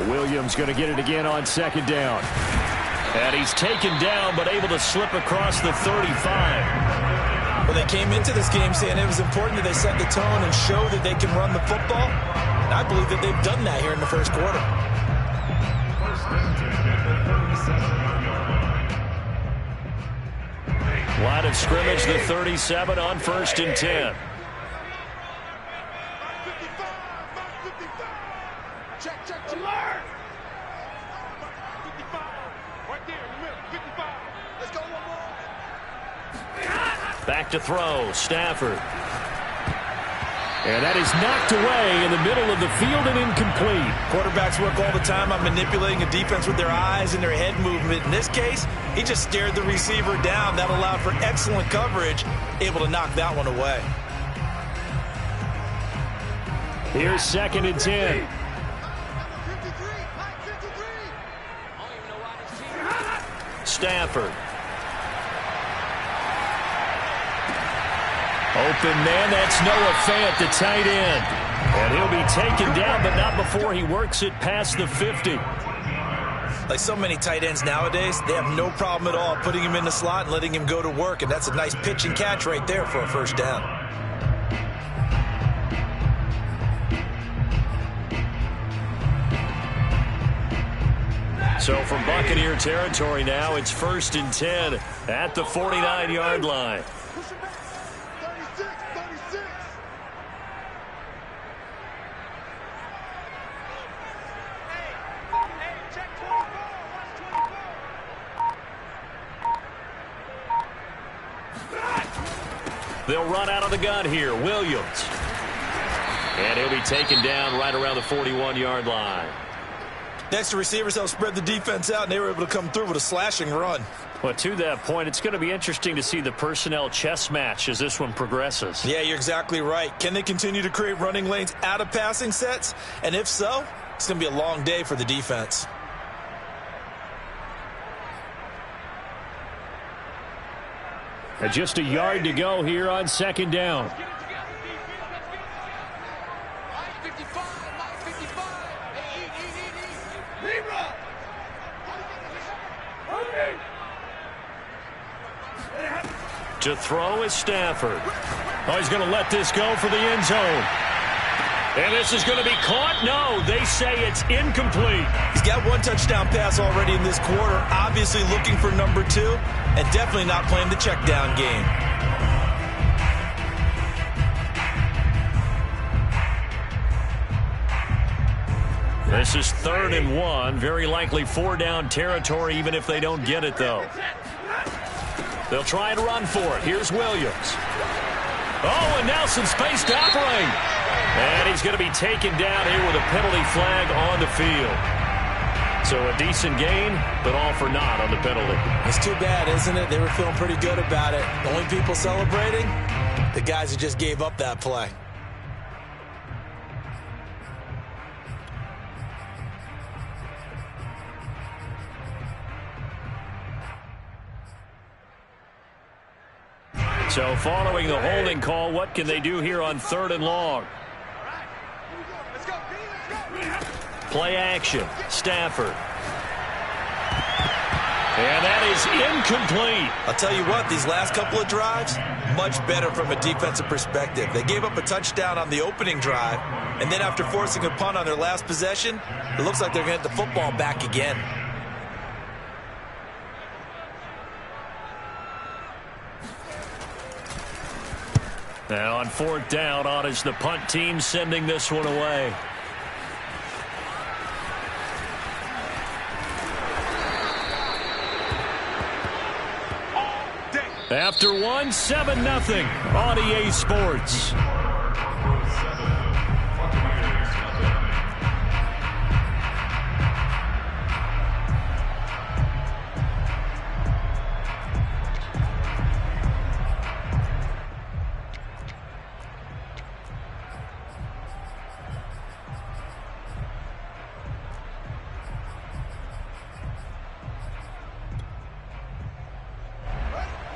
Williams going to get it again on second down. And he's taken down, but able to slip across the 35. Well, they came into this game saying it was important that they set the tone and show that they can run the football. And I believe that they've done that here in the first quarter. Line of scrimmage, the 37 on 1st and 10. Back to throw, Stafford. And that is knocked away in the middle of the field and incomplete. Quarterbacks work all the time on manipulating a defense with their eyes and their head movement. In this case, he just stared the receiver down. That allowed for excellent coverage, able to knock that one away. Here's 2nd and 10. Stafford. Open man, that's Noah Fant, the tight end. And he'll be taken down, but not before he works it past the 50. Like so many tight ends nowadays, they have no problem at all putting him in the slot and letting him go to work. And that's a nice pitch and catch right there for a first down. So from Buccaneer territory now, it's 1st and 10 at the 49-yard line. They'll run out of the gun here. Williams. And he'll be taken down right around the 41-yard line. Next, the receivers help spread the defense out, and they were able to come through with a slashing run. Well, to that point, it's going to be interesting to see the personnel chess match as this one progresses. Yeah, you're exactly right. Can they continue to create running lanes out of passing sets? And if so, it's going to be a long day for the defense. And just a yard to go here on 2nd down. To throw is Stafford. Oh, he's going to let this go for the end zone. And this is going to be caught? No, they say it's incomplete. He's got one touchdown pass already in this quarter. Obviously looking for number 2, and definitely not playing the check down game. This is 3rd and 1. Very likely 4-down territory, even if they don't get it, though. They'll try and run for it. Here's Williams. Oh, and now some space to operate. And he's going to be taken down here with a penalty flag on the field. So a decent gain, but all for naught on the penalty. It's too bad, isn't it? They were feeling pretty good about it. The only people celebrating, the guys who just gave up that play. So following the holding call, what can they do here on 3rd and long? Play action. Stafford. And that is incomplete. I'll tell you what, these last couple of drives, much better from a defensive perspective. They gave up a touchdown on the opening drive, and then after forcing a punt on their last possession, it looks like they're going to get the football back again. Now on 4th down, on is the punt team sending this one away. After one, 7-0 on EA Sports.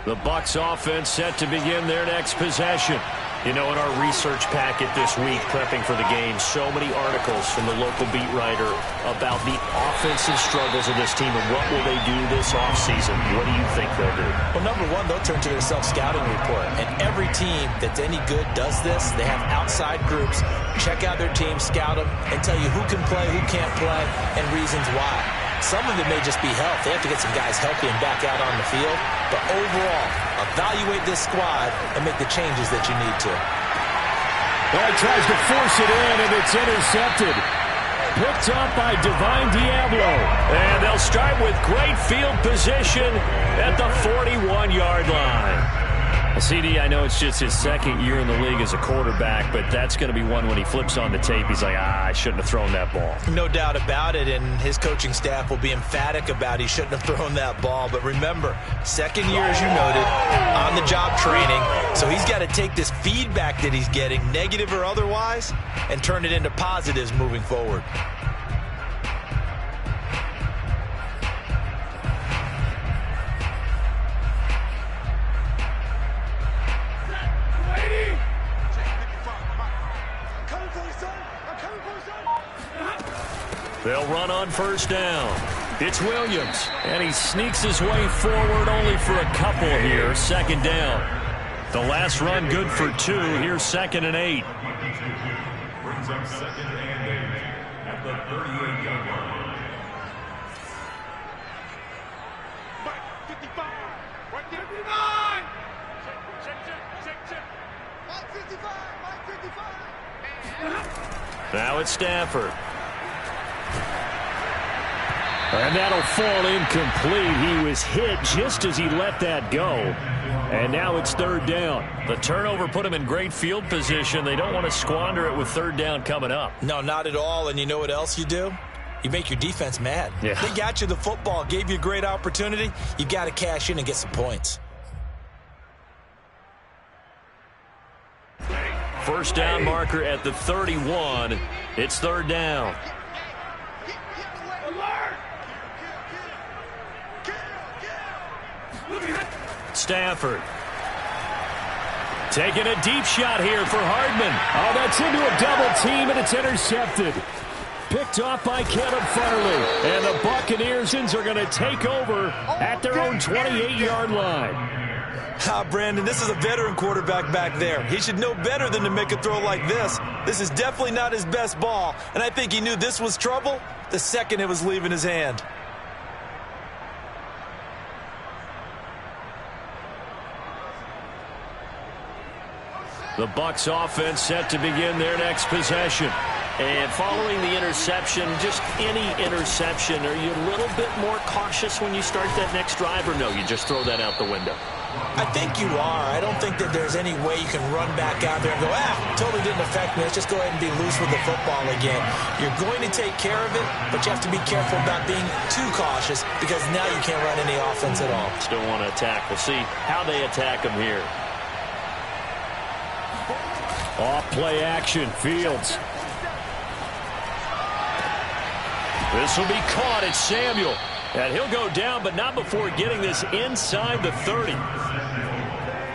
The Bucs offense set to begin their next possession. You know, in our research packet this week, prepping for the game, so many articles from the local beat writer about the offensive struggles of this team and what will they do this offseason. What do you think they'll do? Well, number one, they'll turn to their self-scouting report. And every team that's any good does this. They have outside groups, check out their team, scout them, and tell you who can play, who can't play, and reasons why. Some of it may just be health. They have to get some guys healthy and back out on the field. But overall, evaluate this squad and make the changes that you need to. Well, he tries to force it in, and it's intercepted. Picked up by Divine Diablo. And they'll start with great field position at the 41-yard line. CD, I know it's just his second year in the league as a quarterback, but that's going to be one when he flips on the tape, he's like, I shouldn't have thrown that ball. No doubt about it, and his coaching staff will be emphatic about he shouldn't have thrown that ball. But remember, second year, as you noted, on-the-job training, so he's got to take this feedback that he's getting, negative or otherwise, and turn it into positives moving forward. They'll run on first down. It's Williams, and he sneaks his way forward only for a couple here. Second down. The last run good for 2. Here's 2nd and 8. Brings up 2nd and 8 at the 38-yard line. 55. 155. Now it's Stafford. And that'll fall incomplete. He was hit just as he let that go. And now it's 3rd down. The turnover put him in great field position. They don't want to squander it with 3rd down coming up. No, not at all. And you know what else you do? You make your defense mad. Yeah. They got you the football, gave you a great opportunity. You got to cash in and get some points. First down marker at the 31. It's 3rd down. Stafford. Taking a deep shot here for Hardman. Oh, that's into a double team, and it's intercepted. Picked off by Caleb Farley. And the Buccaneers are going to take over at their own 28-yard line. Brandon, this is a veteran quarterback back there. He should know better than to make a throw like this. This is definitely not his best ball, and I think he knew this was trouble the second it was leaving his hand. The Bucs offense set to begin their next possession. And following the interception, just any interception, are you a little bit more cautious when you start that next drive, or no, you just throw that out the window? I think you are. I don't think that there's any way you can run back out there and go, totally didn't affect me. Let's just go ahead and be loose with the football again. You're going to take care of it, but you have to be careful about being too cautious because now you can't run any offense at all. Still want to attack. We'll see how they attack him here. Off play action, Fields. This will be caught. It's Samuel. And he'll go down, but not before getting this inside the 30.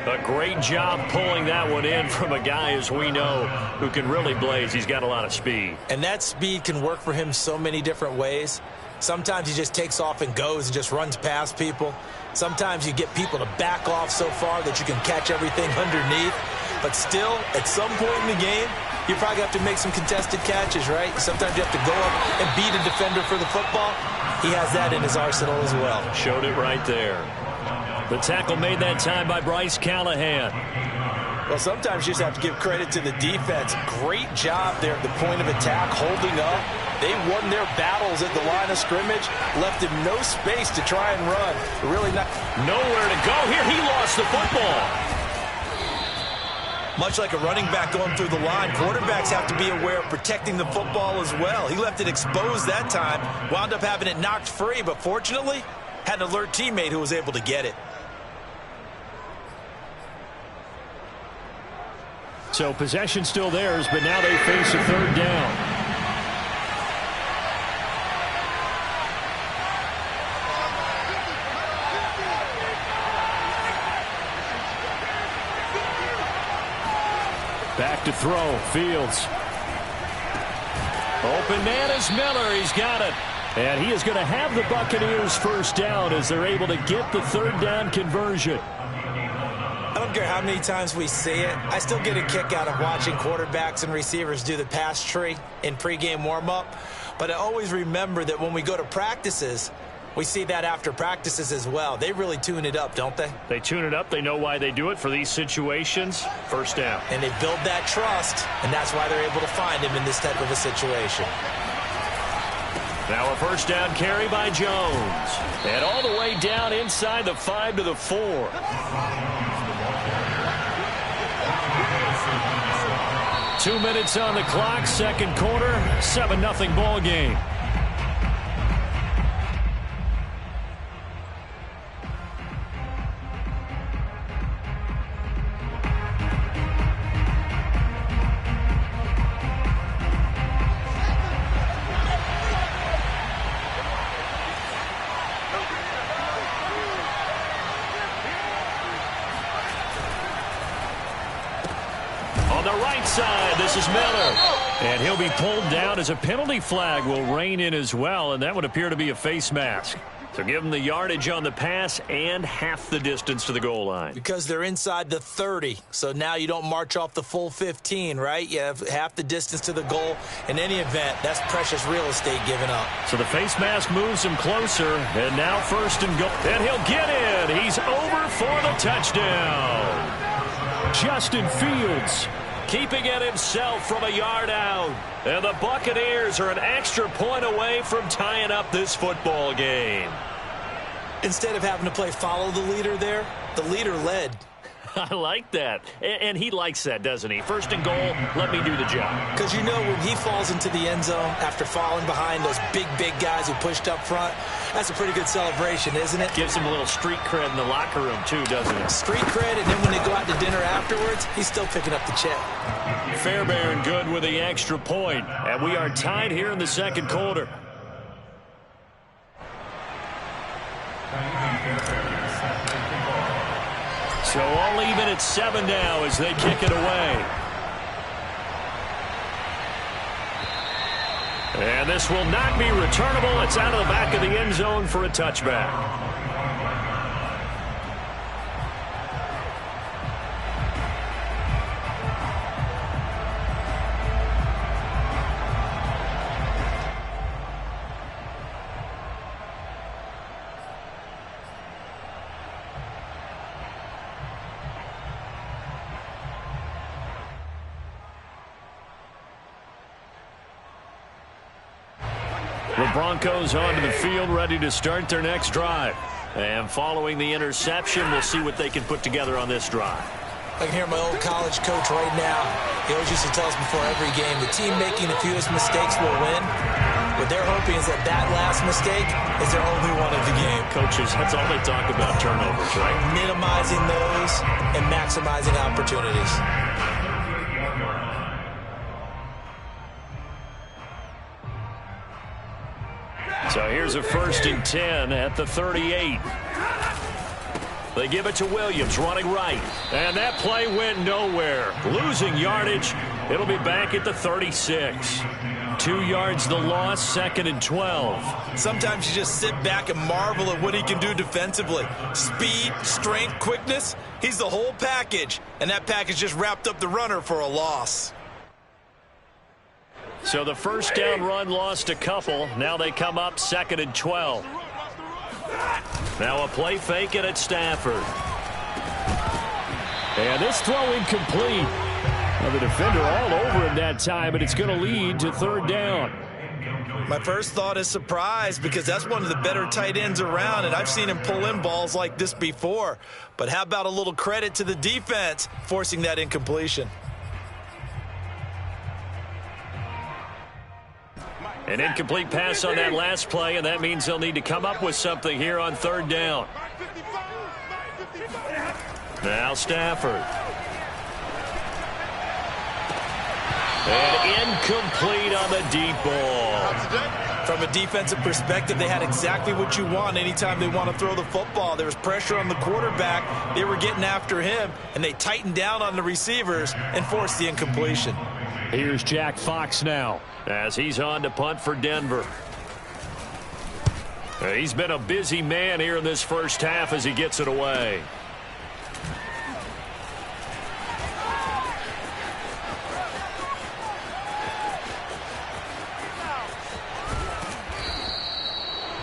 A great job pulling that one in from a guy, as we know, who can really blaze. He's got a lot of speed. And that speed can work for him so many different ways. Sometimes he just takes off and goes and just runs past people. Sometimes you get people to back off so far that you can catch everything underneath. But still, at some point in the game, you probably have to make some contested catches, right? Sometimes you have to go up and beat a defender for the football. He has that in his arsenal as well. Showed it right there. The tackle made that time by Bryce Callahan. Well, sometimes you just have to give credit to the defense. Great job there at the point of attack, holding up. They won their battles at the line of scrimmage, left him no space to try and run. Really not. Nowhere to go here. He lost the football. Much like a running back going through the line, quarterbacks have to be aware of protecting the football as well. He left it exposed that time, wound up having it knocked free, but fortunately, had an alert teammate who was able to get it. So possession still theirs, but now they face a 3rd down. Back to throw. Fields. Open man is Miller. He's got it. And he is going to have the Buccaneers first down as they're able to get the third down conversion. I don't care how many times we see it. I still get a kick out of watching quarterbacks and receivers do the pass tree in pregame warm-up. But I always remember that when we go to practices, we see that after practices as well. They really tune it up, don't they? They tune it up. They know why they do it for these situations. First down. And they build that trust, and that's why they're able to find him in this type of a situation. Now a first down carry by Jones. And all the way down inside the 5 to the 4. 2 minutes on the clock, second quarter, 7-0 ball game. On the right side, this is Miller. And he'll be pulled down as a penalty flag will rein in as well, and that would appear to be a face mask. So give them the yardage on the pass and half the distance to the goal line. Because they're inside the 30, so now you don't march off the full 15, right? You have half the distance to the goal. In any event, that's precious real estate given up. So the face mask moves him closer, and now first and goal. And he'll get in. He's over for the touchdown. Justin Fields. Keeping it himself from a yard out. And the Buccaneers are an extra point away from tying up this football game. Instead of having to play follow the leader there, the leader led. I like that. And he likes that, doesn't he? First and goal, let me do the job. Because you know when he falls into the end zone after falling behind those big guys who pushed up front, that's a pretty good celebration, isn't it? Gives him a little street cred in the locker room, too, doesn't it? Street cred, and then when they go out to dinner afterwards, he's still picking up the check. Fairbairn good with the extra point. And we are tied here in the second quarter. So all even at 7 now as they kick it away. And this will not be returnable. It's out of the back of the end zone for a touchback. The Broncos onto the field, ready to start their next drive. And following the interception, we'll see what they can put together on this drive. I can hear my old college coach right now. He always used to tell us before every game, the team making the fewest mistakes will win. What they're hoping is that last mistake is their only one of the game. Coaches, that's all they talk about, turnovers, right? Minimizing those and maximizing opportunities. So here's a 1st and 10 at the 38. They give it to Williams, running right. And that play went nowhere. Losing yardage. It'll be back at the 36. 2 yards the loss, 2nd and 12. Sometimes you just sit back and marvel at what he can do defensively. Speed, strength, quickness. He's the whole package. And that package just wrapped up the runner for a loss. So the first down run lost a couple. Now they come up 2nd and 12. Now a play fake it at Stafford. And this throw incomplete. Well, the defender all over him that time, and it's going to lead to 3rd down. My first thought is surprise because that's one of the better tight ends around, and I've seen him pull in balls like this before. But how about a little credit to the defense forcing that incompletion? An incomplete pass on that last play, and that means they'll need to come up with something here on 3rd down. Now Stafford. And incomplete on the deep ball. From a defensive perspective, they had exactly what you want anytime they want to throw the football. There was pressure on the quarterback. They were getting after him, and they tightened down on the receivers and forced the incompletion. Here's Jack Fox now as he's on to punt for Denver. He's been a busy man here in this first half as he gets it away.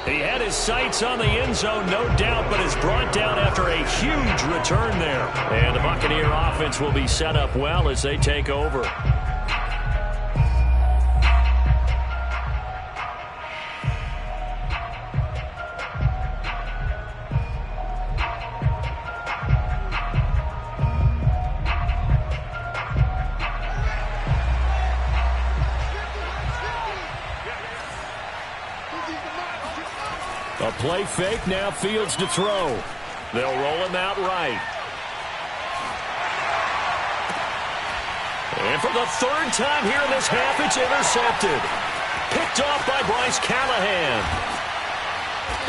He had his sights on the end zone, no doubt, but is brought down after a huge return there. And the Buccaneer offense will be set up well as they take over. A play fake, now Fields to throw. They'll roll him out right. And for the third time here in this half, it's intercepted. Picked off by Bryce Callahan.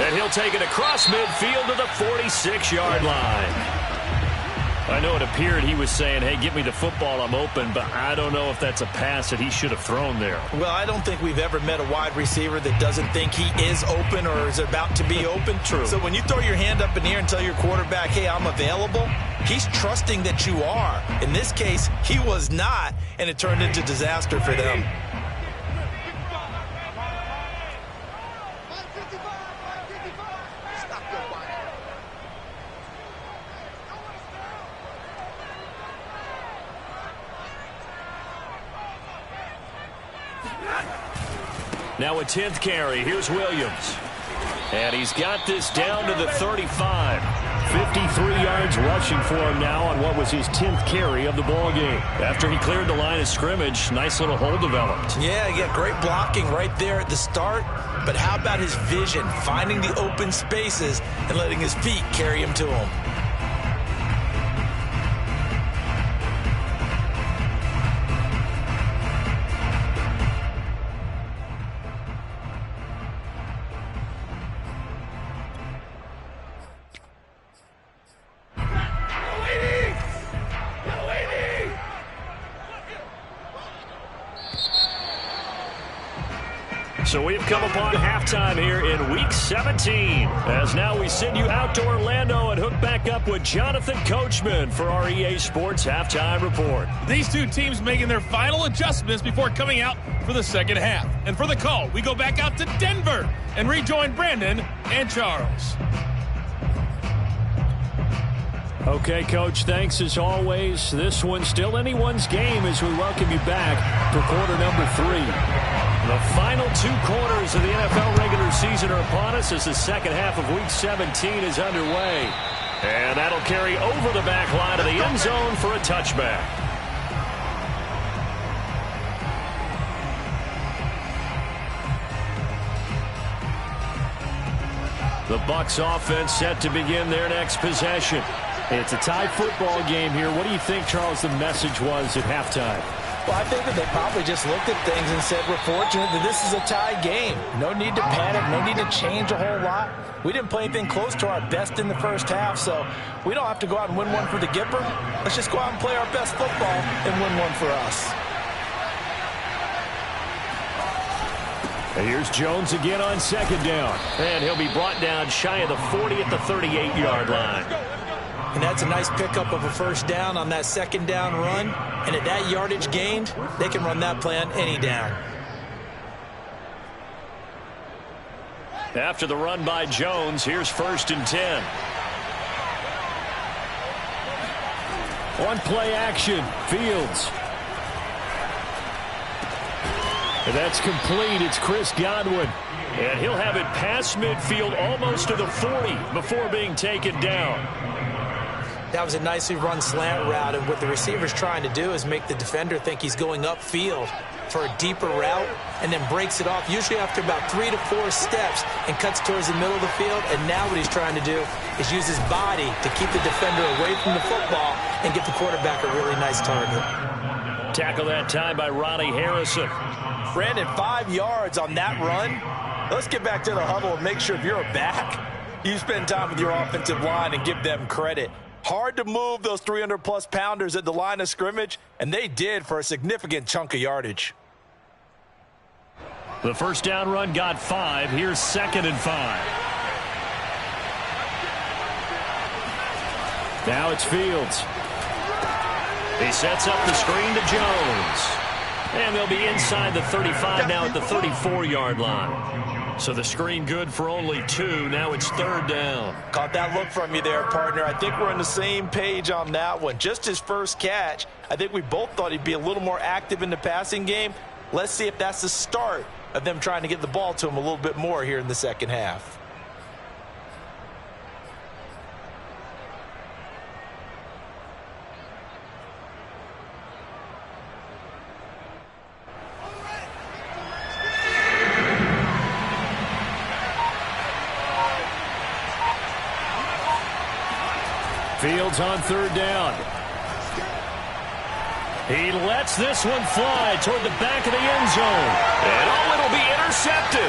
And he'll take it across midfield to the 46-yard line. I know it appeared he was saying, hey, give me the football, I'm open, but I don't know if that's a pass that he should have thrown there. Well, I don't think we've ever met a wide receiver that doesn't think he is open or is about to be open. True. So when you throw your hand up in the air and tell your quarterback, hey, I'm available, he's trusting that you are. In this case, he was not, and it turned into disaster for them. Now a 10th carry. Here's Williams. And he's got this down to the 35. 53 yards rushing for him now on what was his 10th carry of the ball game. After he cleared the line of scrimmage, nice little hole developed. Yeah, great blocking right there at the start. But how about his vision, finding the open spaces and letting his feet carry him to him? So we've come upon halftime here in Week 17. As now we send you out to Orlando and hook back up with Jonathan Coachman for our EA Sports Halftime Report. These two teams making their final adjustments before coming out for the second half. And for the call, we go back out to Denver and rejoin Brandon and Charles. Okay, Coach, thanks as always. This one's still anyone's game as we welcome you back to quarter number 3. The final 2 quarters of the NFL regular season are upon us as the second half of Week 17 is underway. And that'll carry over the back line of the end zone for a touchback. The Bucs offense set to begin their next possession. It's a tie football game here. What do you think, Charles, the message was at halftime? Well, I think that they probably just looked at things and said, we're fortunate that this is a tie game. No need to panic, no need to change a whole lot. We didn't play anything close to our best in the first half, so we don't have to go out and win one for the Gipper. Let's just go out and play our best football and win one for us. And here's Jones again on second down. And he'll be brought down shy of the 40 at the 38-yard line. And that's a nice pickup of a first down on that second down run. And at that yardage gained, they can run that play on any down. After the run by Jones, here's 1st and 10. On play action, Fields. And that's complete. It's Chris Godwin. And he'll have it past midfield almost to the 40 before being taken down. That was a nicely run slant route, and what the receiver's trying to do is make the defender think he's going upfield for a deeper route and then breaks it off, usually after about 3 to 4 steps, and cuts towards the middle of the field. And now what he's trying to do is use his body to keep the defender away from the football and get the quarterback a really nice target. Tackle that time by Ronnie Harrison. Brandon, 5 yards on that run. Let's get back to the huddle and make sure if you're a back, you spend time with your offensive line and give them credit. Hard to move those 300-plus pounders at the line of scrimmage, and they did for a significant chunk of yardage. The first down run got 5. Here's 2nd and 5. Now it's Fields. He sets up the screen to Jones. And they'll be inside the 35 now at the 34-yard line. So the screen good for only 2. Now it's 3rd down. Caught that look from you there, partner. I think we're on the same page on that one. Just his first catch. I think we both thought he'd be a little more active in the passing game. Let's see if that's the start of them trying to get the ball to him a little bit more here in the second half. Fields on 3rd down. He lets this one fly toward the back of the end zone. And it'll be intercepted.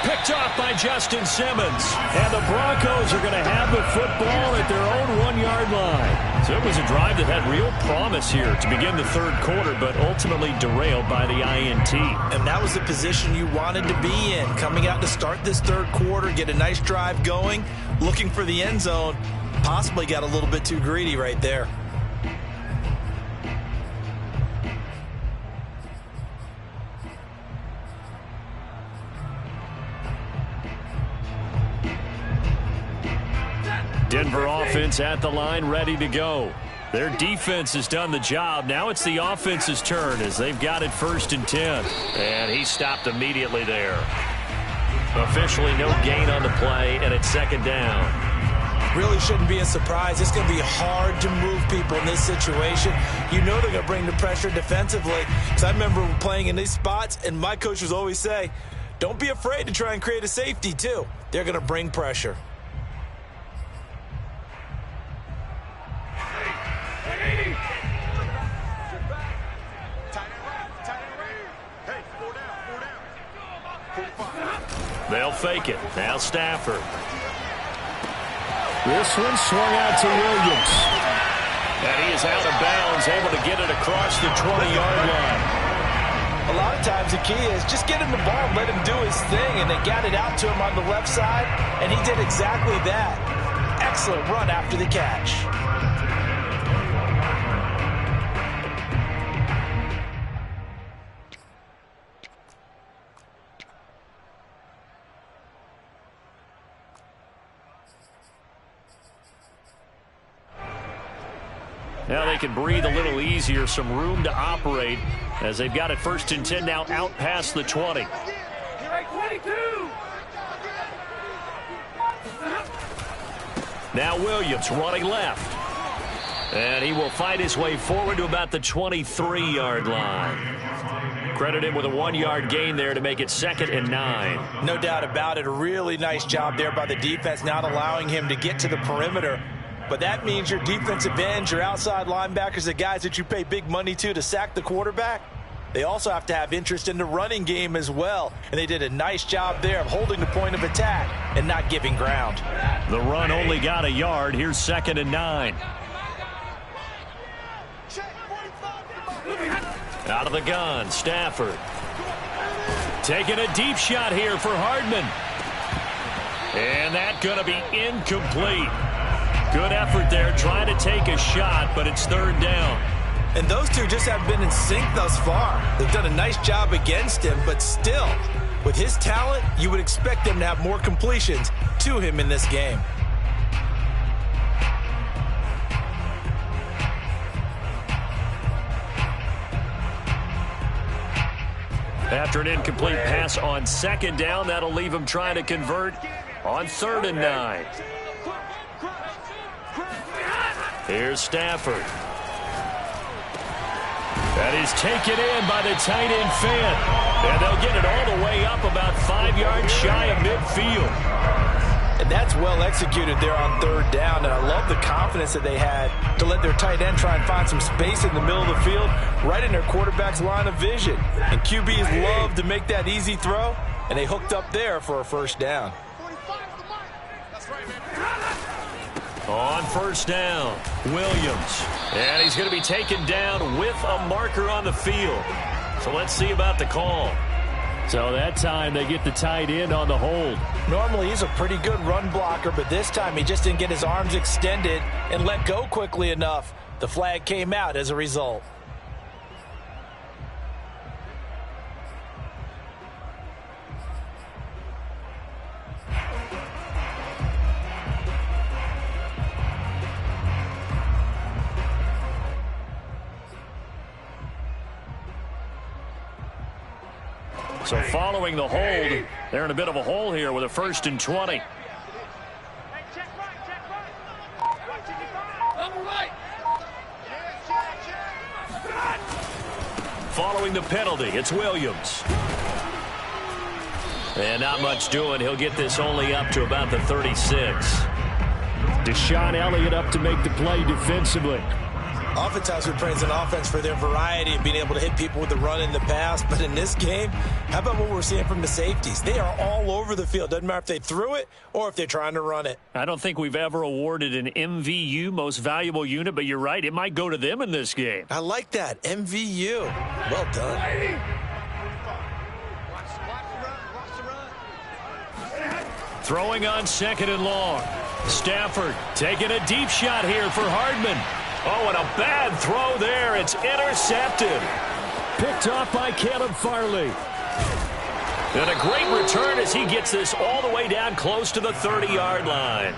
Picked off by Justin Simmons. And the Broncos are going to have the football at their own 1-yard line. So it was a drive that had real promise here to begin the 3rd quarter, but ultimately derailed by the INT. And that was the position you wanted to be in. Coming out to start this 3rd quarter, get a nice drive going, looking for the end zone. Possibly got a little bit too greedy right there. Denver offense at the line, ready to go. Their defense has done the job. Now it's the offense's turn as they've got it 1st and 10. And he stopped immediately there. Officially no gain on the play, and it's 2nd down. Really shouldn't be a surprise. It's going to be hard to move people in this situation. You know they're going to bring the pressure defensively. Because I remember playing in these spots, and my coaches always say, don't be afraid to try and create a safety, too. They're going to bring pressure. They'll fake it. Now Stafford. This one swung out to Williams. And he is out of bounds, able to get it across the 20-yard line. A lot of times the key is just get him the ball and let him do his thing, and they got it out to him on the left side, and he did exactly that. Excellent run after the catch. Now they can breathe a little easier, some room to operate as they've got it 1st and 10 now out past the 20. Now Williams running left. And he will fight his way forward to about the 23-yard line. Credit him with a 1-yard gain there to make it 2nd and 9. No doubt about it. A really nice job there by the defense, not allowing him to get to the perimeter. But that means your defensive ends, your outside linebackers, the guys that you pay big money to sack the quarterback, they also have to have interest in the running game as well. And they did a nice job there of holding the point of attack and not giving ground. The run only got a yard. Here's 2nd and 9. Out of the gun, Stafford. Taking a deep shot here for Hardman. And that's going to be incomplete. Good effort there, trying to take a shot, but it's 3rd down. And those two just have been in sync thus far. They've done a nice job against him, but still, with his talent, you would expect them to have more completions to him in this game. After an incomplete pass on 2nd down, that'll leave him trying to convert on 3rd and 9. Here's Stafford. That is taken in by the tight end Fant. And they'll get it all the way up about 5 yards shy of midfield. And that's well executed there on 3rd down. And I love the confidence that they had to let their tight end try and find some space in the middle of the field, right in their quarterback's line of vision. And QBs love to make that easy throw. and they hooked up there for a first down. On first down, Williams. And he's going to be taken down with a marker on the field. So let's see about the call. So that time they get the tight end on the hold. Normally he's a pretty good run blocker, but this time he just didn't get his arms extended and let go quickly enough. The flag came out as a result. So following the hold, they're in a bit of a hole here with a 1st and 20. Following the penalty, it's Williams. And not much doing. He'll get this only up to about the 36. Deshaun Elliott up to make the play defensively. Oftentimes we praise an offense for their variety and being able to hit people with the run in the pass. But in this game, how about what we're seeing from the safeties? They are all over the field. Doesn't matter if they threw it or if they're trying to run it. I don't think we've ever awarded an MVU, most valuable unit, but you're right. It might go to them in this game. I like that. MVU. Well done. Throwing on 2nd and long. Stafford taking a deep shot here for Hardman. Oh, and a bad throw there. It's intercepted. Picked off by Caleb Farley. And a great return as he gets this all the way down close to the 30-yard line.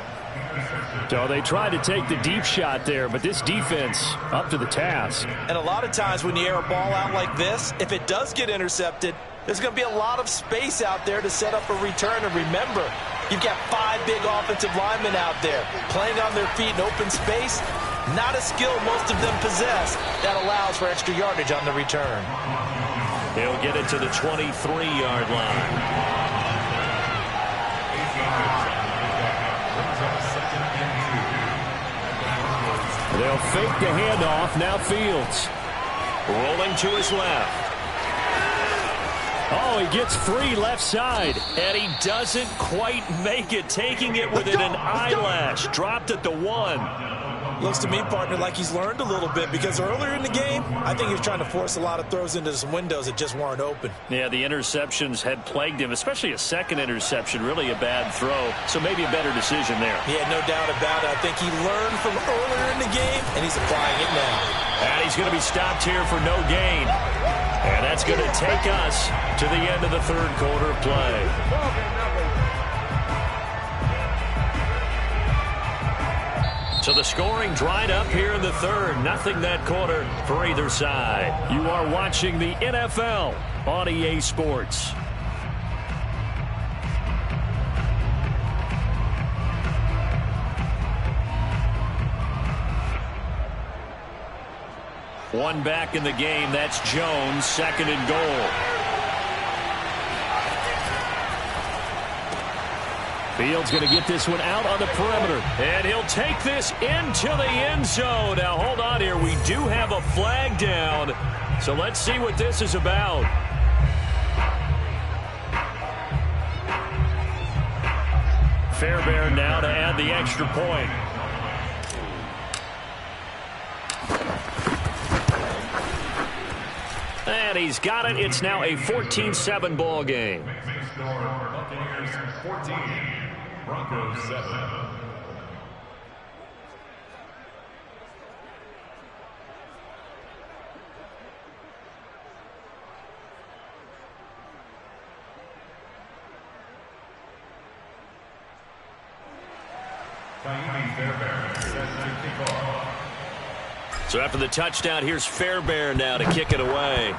So they tried to take the deep shot there, but this defense up to the task. And a lot of times when you air a ball out like this, if it does get intercepted, there's going to be a lot of space out there to set up a return. And remember, you've got 5 big offensive linemen out there playing on their feet in open space. Not a skill most of them possess that allows for extra yardage on the return. He'll get it to the 23-yard line. They'll fake the handoff. Now Fields. Rolling to his left. Oh, he gets free left side. And he doesn't quite make it, taking it within an eyelash. Dropped at the 1. Looks to me, partner, like he's learned a little bit, because earlier in the game, I think he was trying to force a lot of throws into some windows that just weren't open. Yeah, the interceptions had plagued him, especially a second interception, really a bad throw. So maybe a better decision there. Yeah, no doubt about it. I think he learned from earlier in the game, and he's applying it now. And he's going to be stopped here for no gain. And that's going to take us to the end of the 3rd quarter of play. So the scoring dried up here in the 3rd. Nothing that quarter for either side. You are watching the NFL on EA Sports. One back in the game. That's Jones, 2nd and goal. Fields going to get this one out on the perimeter. And he'll take this into the end zone. Now, hold on here. We do have a flag down. So let's see what this is about. Fairbairn now to add the extra point. And he's got it. It's now a 14-7 ball game. Buccaneers 14, Broncos 7. So after the touchdown, here's Fairbairn now to kick it away.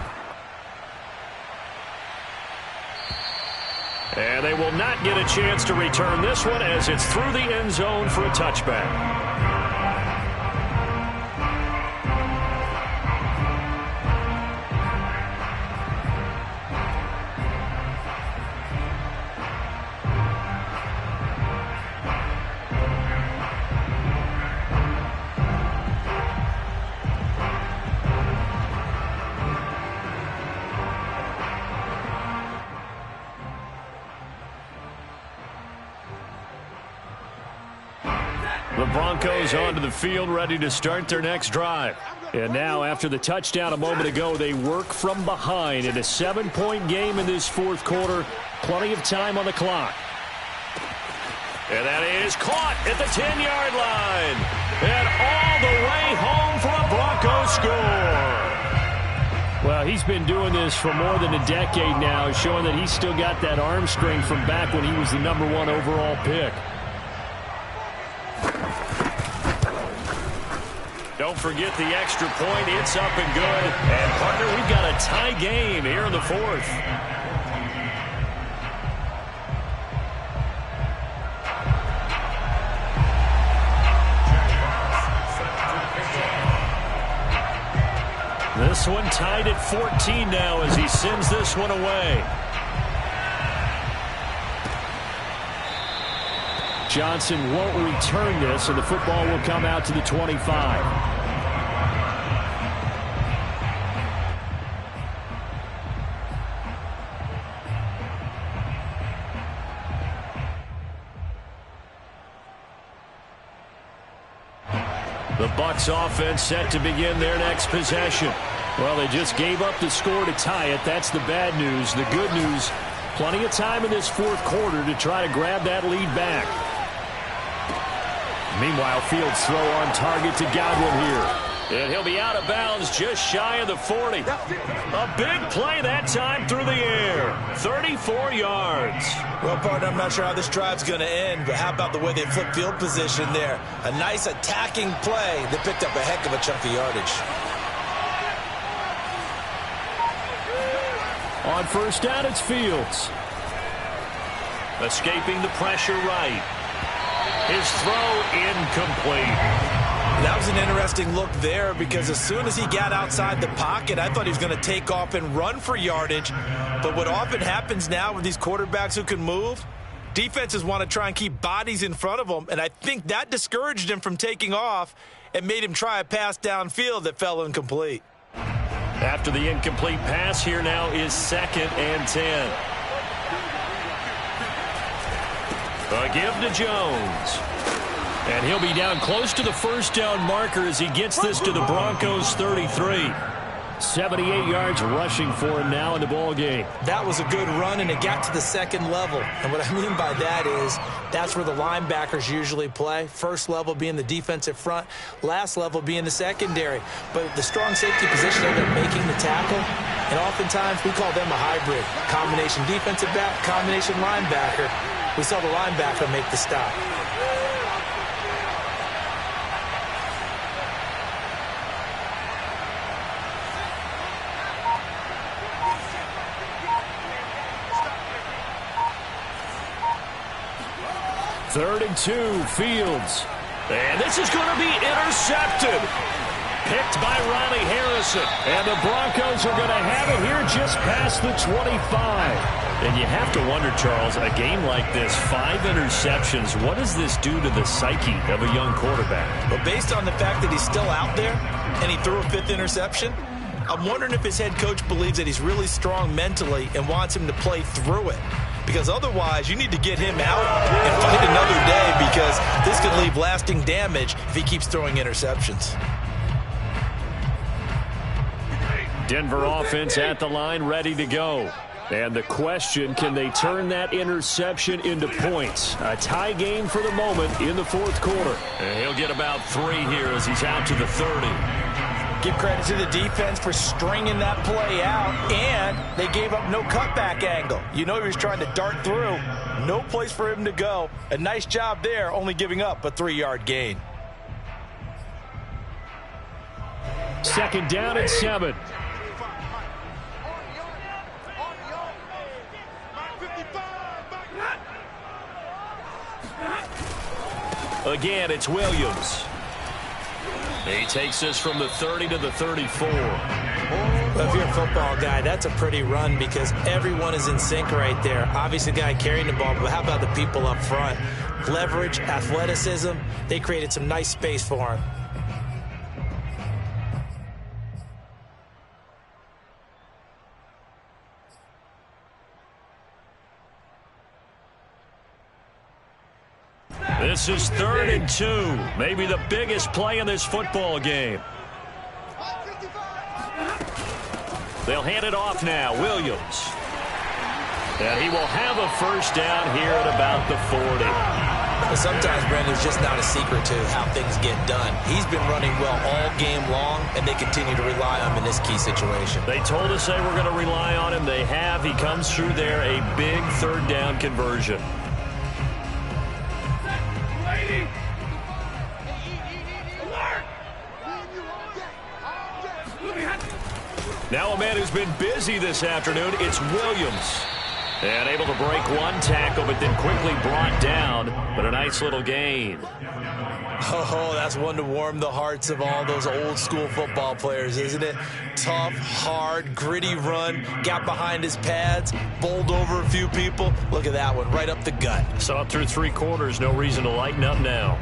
And they will not get a chance to return this one as it's through the end zone for a touchback. The Broncos onto the field, ready to start their next drive. And now, after the touchdown a moment ago, they work from behind in a 7-point game in this fourth quarter. Plenty of time on the clock. And that is caught at the 10-yard line. And all the way home for a Broncos score. Well, he's been doing this for more than a decade now, showing that he's still got that arm strength from back when he was the #1 overall pick. Don't forget the extra point. It's up and good. And, partner, we've got a tie game here in the fourth. This one tied at 14 now as he sends this one away. Johnson won't return this, and the football will come out to the 25. The Bucs offense set to begin their next possession. Well, they just gave up the score to tie it. That's the bad news. The good news, plenty of time in this fourth quarter to try to grab that lead back. Meanwhile, Fields throw on target to Godwin here. And he'll be out of bounds just shy of the 40. A big play that time through the air. 34 yards. Well, partner, I'm not sure how this drive's going to end, but how about the way they flip field position there? A nice attacking play that picked up a heck of a chunk of yardage. On first down, it's Fields. Escaping the pressure right. His throw incomplete. That was an interesting look there because as soon as he got outside the pocket, I thought he was going to take off and run for yardage. But what often happens now with these quarterbacks who can move, defenses want to try and keep bodies in front of them, and I think that discouraged him from taking off and made him try a pass downfield that fell incomplete. After the incomplete pass, here now is 2nd and 10. A give to Jones. And he'll be down close to the first down marker as he gets this to the Broncos 33. 78 yards rushing for him now in the ball game. That was a good run, and it got to the second level. And what I mean by that is that's where the linebackers usually play. First level being the defensive front, last level being the secondary. But the strong safety position ended up making the tackle, and oftentimes we call them a hybrid. Combination defensive back, combination linebacker. We saw the linebacker make the stop. Third and 2, Fields. And this is going to be intercepted. Picked by Riley Harrison. And the Broncos are going to have it here just past the 25. And you have to wonder, Charles, a game like this, 5 interceptions, what does this do to the psyche of a young quarterback? But based on the fact that he's still out there and he threw a 5th interception, I'm wondering if his head coach believes that he's really strong mentally and wants him to play through it. Because otherwise, you need to get him out and fight another day because this could leave lasting damage if he keeps throwing interceptions. Denver offense at the line, ready to go. And the question, can they turn that interception into points? A tie game for the moment in the fourth quarter. And he'll get about 3 here as he's out to the 30. Give credit to the defense for stringing that play out, and they gave up no cutback angle. You know he was trying to dart through. No place for him to go. A nice job there, only giving up a 3-yard gain. Second down and 7. Again, it's Williams. He takes this from the 30 to the 34. Well, if you're a football guy, that's a pretty run because everyone is in sync right there. Obviously, the guy carrying the ball, but how about the people up front? Leverage, athleticism, they created some nice space for him. This is 3rd and 2. Maybe the biggest play in this football game. They'll hand it off now. Williams. And he will have a first down here at about the 40. Well, sometimes, Brandon, it's just not a secret to how things get done. He's been running well all game long, and they continue to rely on him in this key situation. They told us they were going to rely on him. They have. He comes through there, a big 3rd down conversion. Now a man who's been busy this afternoon, it's Williams. And able to break one tackle, but then quickly brought down. But a nice little gain. Oh, that's one to warm the hearts of all those old school football players, isn't it? Tough, hard, gritty run. Got behind his pads, bowled over a few people. Look at that one, right up the gut. Saw it through 3 quarters. No reason to lighten up now.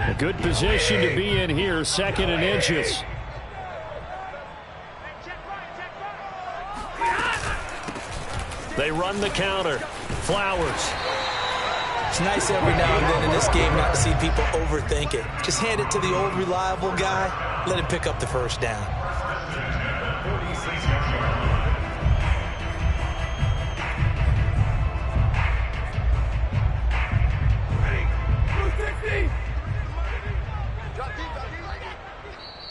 A good position to be in here, 2nd and inches. They run the counter. Flowers. It's nice every now and then in this game not to see people overthink it. Just hand it to the old reliable guy. Let him pick up the first down.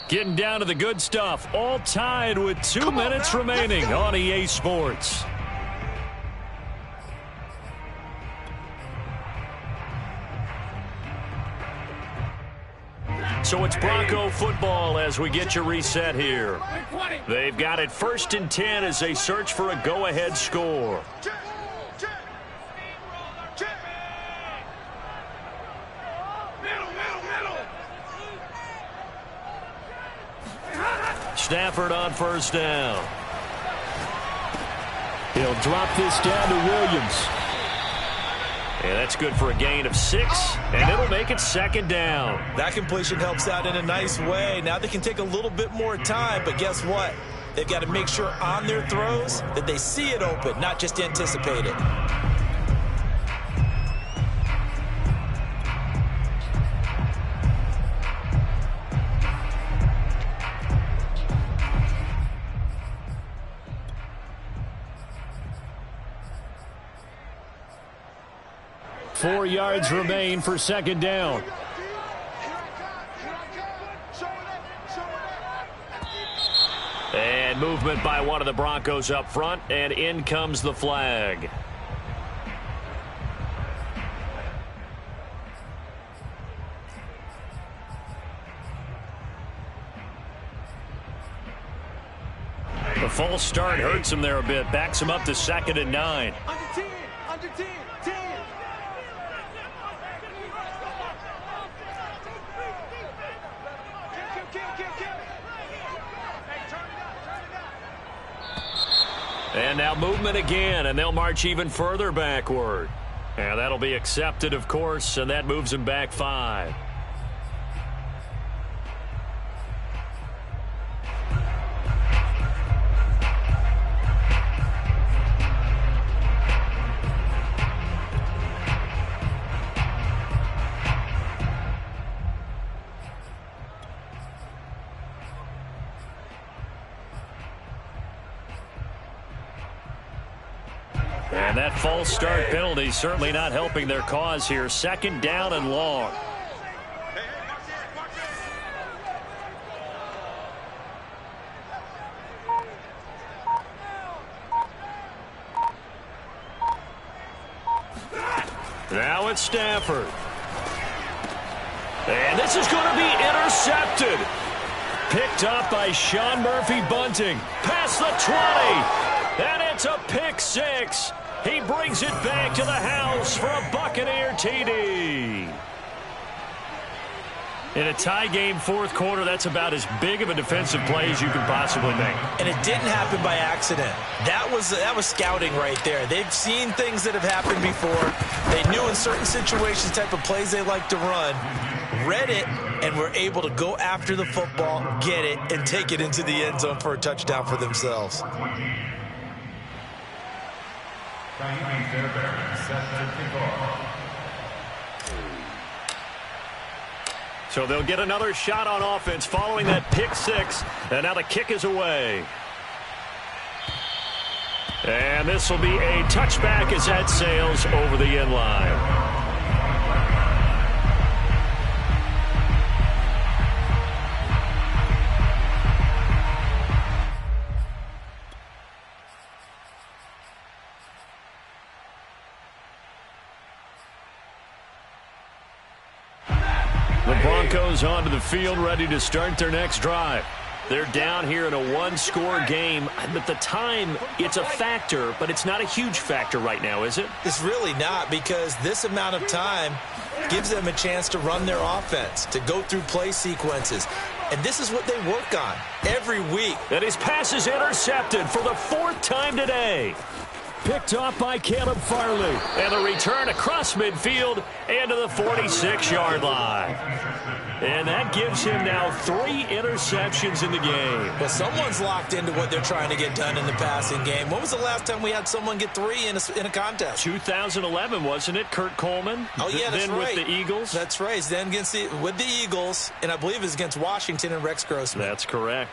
Getting down to the good stuff. All tied with 2 minutes remaining on EA Sports. So it's Bronco football as we get you reset here. They've got it 1st and 10 as they search for a go-ahead score. Stafford on 1st down. He'll drop this down to Williams. And that's good for a gain of 6, and it'll make it 2nd down. That completion helps out in a nice way. Now they can take a little bit more time, but guess what? They've got to make sure on their throws that they see it open, not just anticipate it. Four yards remain for 2nd down. And movement by one of the Broncos up front, and in comes the flag. The false start hurts him there a bit, backs him up to 2nd and 9. Under 10, 10. And now movement again, and they'll march even further backward. And that'll be accepted, of course, and that moves him back 5. And that false start penalty certainly not helping their cause here. 2nd down and long. Now it's Stafford. And this is going to be intercepted. Picked up by Sean Murphy-Bunting. Past the 20. And it's a pick 6. He brings it back to the house for a Buccaneer TD. In a tie game fourth quarter, that's about as big of a defensive play as you can possibly make. And it didn't happen by accident. That was scouting right there. They've seen things that have happened before. They knew in certain situations type of plays they like to run, read it, and were able to go after the football, get it, and take it into the end zone for a touchdown for themselves. So they'll get another shot on offense following that pick six. And now the kick is away. And this will be a touchback as that sails over the end line. The Broncos onto the field, ready to start their next drive. They're down here in a one-score game. At the time, it's a factor, but it's not a huge factor right now, is it? It's really not, because this amount of time gives them a chance to run their offense, to go through play sequences. And this is what they work on every week. And his pass is intercepted for the fourth time today. Picked off by Caleb Farley. And the return across midfield and to the 46-yard line. And that gives him now 3 interceptions in the game. Well, someone's locked into what they're trying to get done in the passing game. When was the last time we had someone get 3 in a contest? 2011, wasn't it? Kurt Coleman? Oh, yeah, that's then right. with the Eagles? That's right. Then with the Eagles, and I believe it was against Washington and Rex Grossman. That's correct.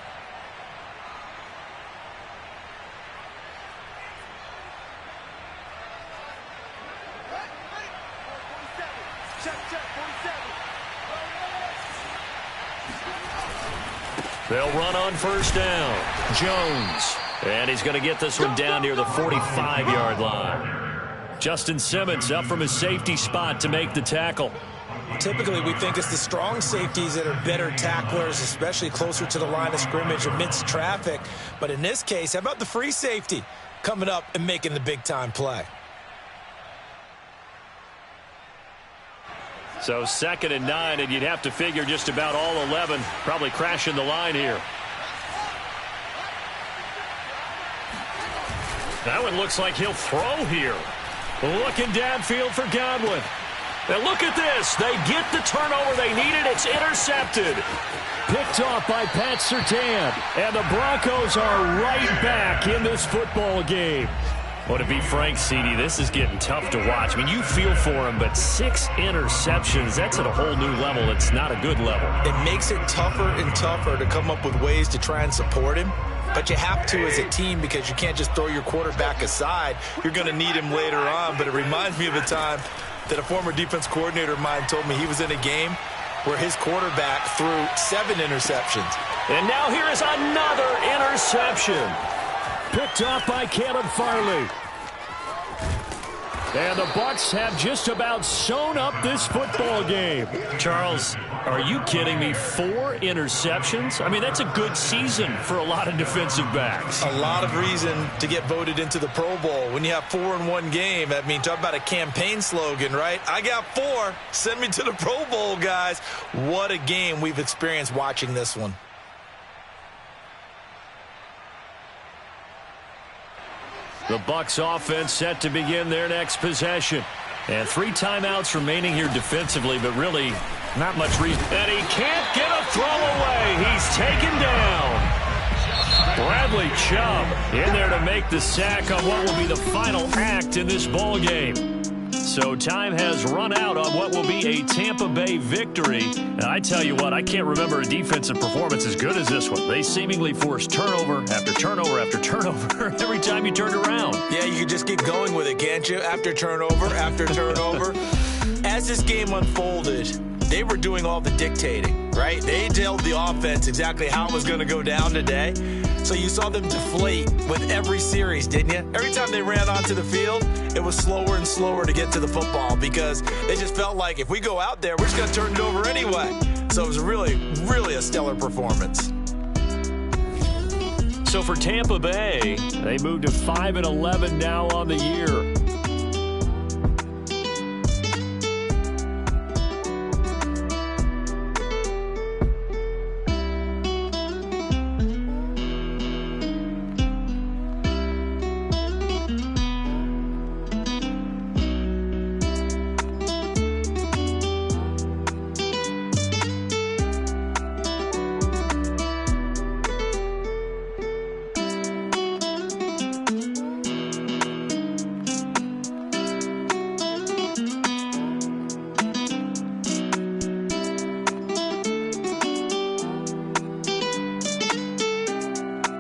They'll run on first down. Jones. And he's going to get this one down near the 45-yard line. Justin Simmons up from his safety spot to make the tackle. Typically, we think it's the strong safeties that are better tacklers, especially closer to the line of scrimmage amidst traffic. But in this case, how about the free safety coming up and making the big-time play? So 2nd and 9, and you'd have to figure just about all 11 probably crashing the line here. That one looks like he'll throw here. Looking downfield for Godwin. And look at this. They get the turnover they needed. It's intercepted. Picked off by Pat Surtain. And the Broncos are right back in this football game. Well, to be frank, CD, this is getting tough to watch. I mean, you feel for him, but 6 interceptions, that's at a whole new level. It's not a good level. It makes it tougher and tougher to come up with ways to try and support him. But you have to as a team, because you can't just throw your quarterback aside. You're going to need him later on. But it reminds me of a time that a former defense coordinator of mine told me he was in a game where his quarterback threw 7 interceptions. And now here is another interception. Picked off by Caleb Farley. And the Bucs have just about sewn up this football game. Charles, are you kidding me? 4 interceptions? I mean, that's a good season for a lot of defensive backs. A lot of reason to get voted into the Pro Bowl. When you have 4 in one game, I mean, talk about a campaign slogan, right? I got 4. Send me to the Pro Bowl, guys. What a game we've experienced watching this one. The Bucs offense set to begin their next possession. And 3 timeouts remaining here defensively, but really not much reason. And he can't get a throw away. He's taken down. Bradley Chubb in there to make the sack on what will be the final act in this ball game. So time has run out on what will be a Tampa Bay victory. And I tell you what, I can't remember a defensive performance as good as this one. They seemingly forced turnover after turnover after turnover every time you turned around. Yeah, you could just keep going with it, can't you? After turnover, after turnover. As this game unfolded, they were doing all the dictating, right? They told the offense exactly how it was going to go down today. So you saw them deflate with every series, didn't you? Every time they ran onto the field, it was slower and slower to get to the football, because they just felt like if we go out there, we're just going to turn it over anyway. So it was really, really a stellar performance. So for Tampa Bay, they moved to 5-11 now on the year.